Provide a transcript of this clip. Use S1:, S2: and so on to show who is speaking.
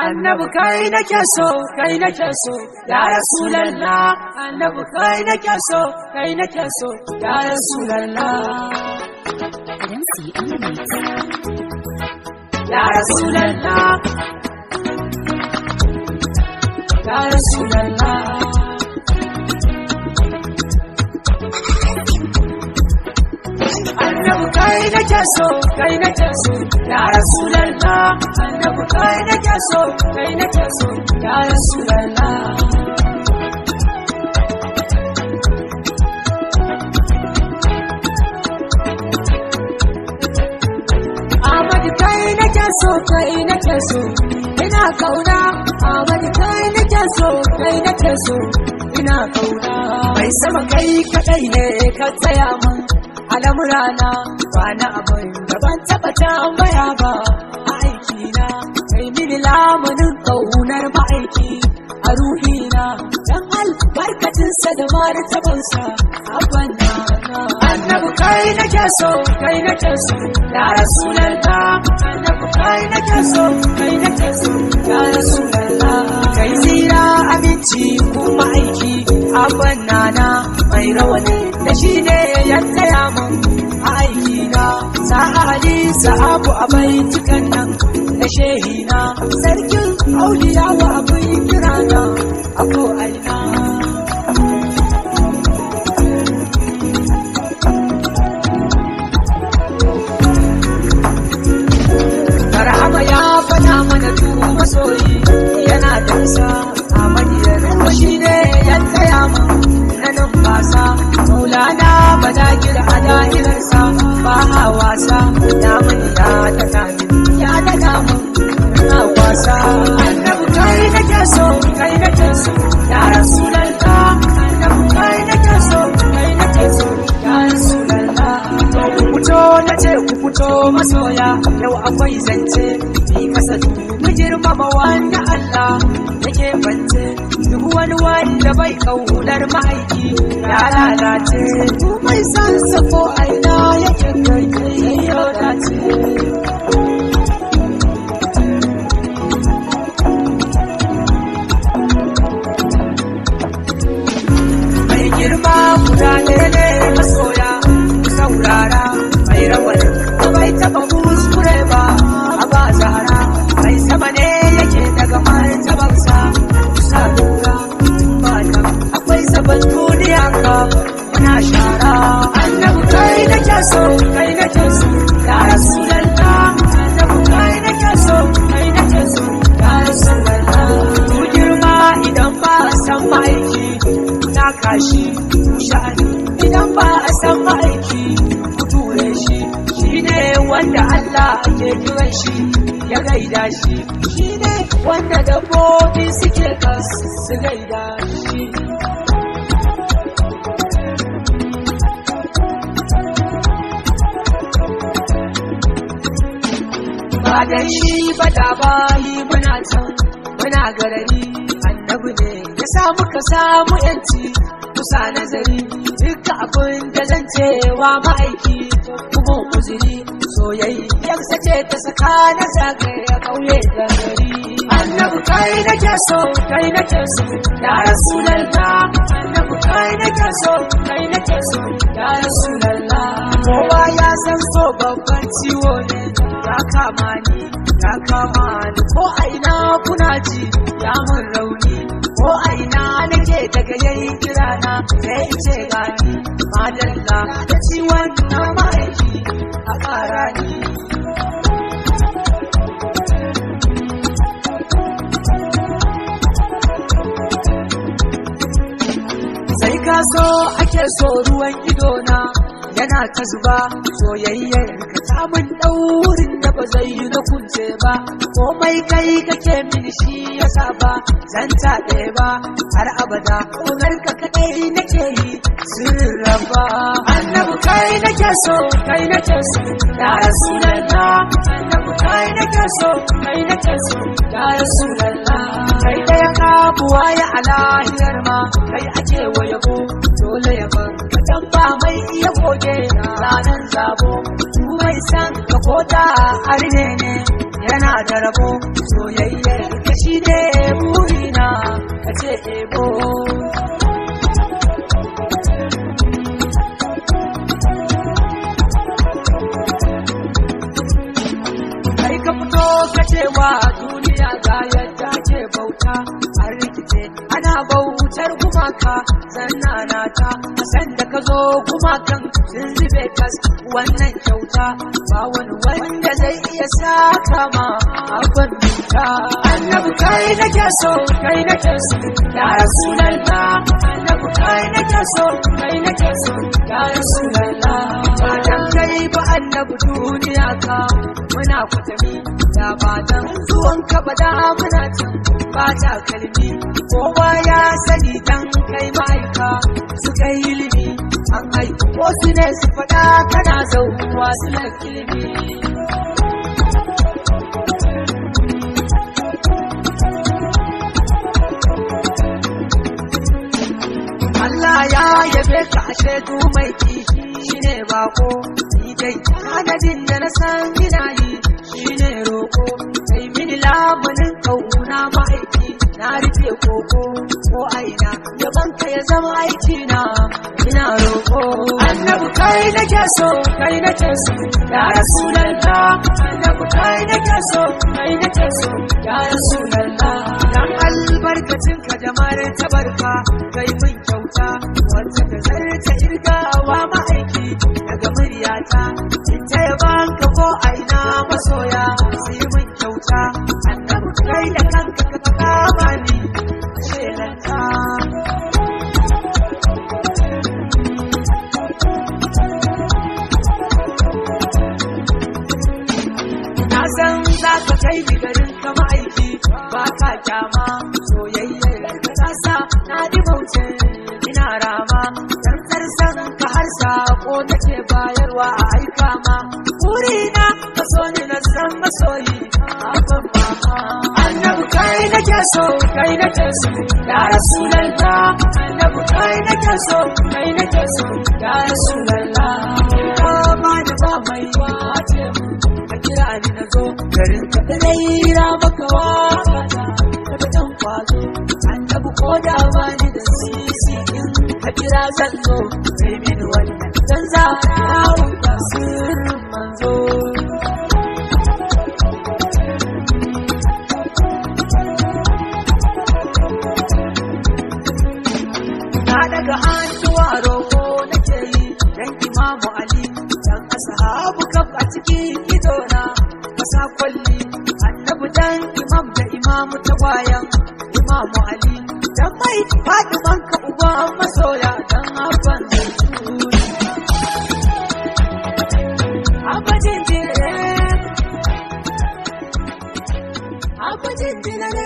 S1: Annabi kai nake so ya Rasulallah. Annabi kai nake so ya Rasulallah. Ya Rasulallah, ya Rasulallah. Annabi kai nake so ya Rasulallah. Annabi kai nake so ya Rasulallah. Nake so ina kauna. Ahmad kai nake so ina kauna. Mai sama kai kadai ne ka tsaya mun al'amurana, ba na abin da ban taba tambaya ba a aikina. Kai mini lamunin kaunar ma'aiki a ruhina, dan albarkacinsa da martabansa abana. Annabi kai nake so ya Rasulallah. Annabi kai nake so ya Rasulallah. Kai zira aminci kuma aiki abana na mai rawani da shi ne ya tsaya mun a aikina. Sa'ali sahabu a baitukan nan da shehina, sarkin auliya wa abin kirana a ko aina. Ya fada mana tu masoyi yana dansa a madiyar shi ne ya tsaya mu na numfasa. Maulana badagir a da'irarsa ba a wasa, ya mani ya daga mu na wasa. Annabi kai nake so ya Rasulallah. Annabi kai nake so ya Rasulallah. Fito na ce ku fito masoya, yau akwai zance ni kasa mu girmama wanda Allah yake bance. Duk wani wanda bai kaunar ma'aiki ya lalace, ku mai san sa ko aina yake kai ya dace. Mai girma guda ne masoya, ku saurara. Mai rawani ko bai taba kuskure ba a ba zahara, mai sama ne yake daga martabarsa. Kusa lura bata akwai sabon duniya ka muna shara. Annabi kai nake so ya Rasulallah. Annabi kai nake so ya Rasulallah. Ku girma idan ba a san ma'aiki na kashi sha'ani, idan ba a san ma'aiki shi ne wanda Allah ke kiran shi ya gaida shi, shi ne wanda dabbobi suke su gaida shi. Ba da shi ba da bayi muna can muna garari. Annabi ne ya sa muka samu yanci kusa nazari. Duka abin da zan cewa ma'aiki kuma uzuri, soyayyar sace ta saka na zagaya kauye da gari. Annabi kai nake so ya Rasulallah. Annabi kai nake so ya Rasulallah. Kowa ya san so babban ciwo ne, ya kama ni ko aina kuna ji ya mun rauni. Ko aina nake daga yayi kirana sai ce gani, madalla da ciwon na ma'aiki a ƙara ni. Sai ka so ake so ruwan idona yana ta zuba, soyayyar ka samun ɗaurin da ba zai yi na kunce ba. Komai kai kake mini shi ya saba zan taɗe ba har abada. Ƙaunar ka kaɗai nake yi sirrin raba. Annabi kai nake so ya Rasulallah. Annabi kai nake so ya Rasulallah. Kai da ya kabuwa ya alahiyar ma kai ake wa yabo, dole yaban ka dan ba mai iya koge ranar zabo. Mai san ka koda arne ne yana da rabo, soyayyar ka ga yadda ke bauta an rikice ana bautar gumaka zanna ta san da ka zo gumakan sun zube kas wannan kyauta ba wani wanda zai iya saka ma abin minta annabi kai nake so kai nake so ya rasulallah annabi kai nake so kai nake so ya rasulallah ba dan kai ba annabi duniya ka muna kwatami da ba dan zuwan ka ba da muna can ba ta kalmi kowa ya sani dan kai ma'aika su kai ilimi an haiku wasu ne su faɗa kana zauwa su na kilimi Allah ya yabe ka ashe du mai kishi shine bako ni dai adadin da na san ina yi shine roko kai mini lamunin kauna ma'aiki na rufe koko ko aina yaban ka ya zama aiki na ina roko annabi kai nake so kai nake so ya rasulallah annabi kai nake so kai nake so ya rasulallah dan albarkacin ka da mare tabarka kai min kyauta wacce ta zarta irgawa ma'aiki daga muryata in ta yaban ka ko aina masoya su yi min kyauta annabi kai da kanka ka kama ni shelanta na san za ka kai ni garin ka ma'aiki ba ka kyama soyayyar ka ta sa na di bauce ina rama dan tsarsan ka har sako nake bayarwa a aika ma burina ka so ni na san masoyi abin mama annabi kai nake so kai nake so ya rasulallah annabi kai nake so kai nake so ya rasulallah ba da ba mai wace ka kira ni na zo garin ka dai maka waka daga can kwazo annabi ko da ba ni da sisi in ka kira zan zo sai mini wannan zan zara wuta sirrin manzo na daga hannuwa roko nake yi dan imamu ali dan ashabu kaf a cikin idona kasa kwalli annabi dan imam da imamu tagwayan imamu ali dan mai fadiman ka uba masoya dan abban zaituni abajin dire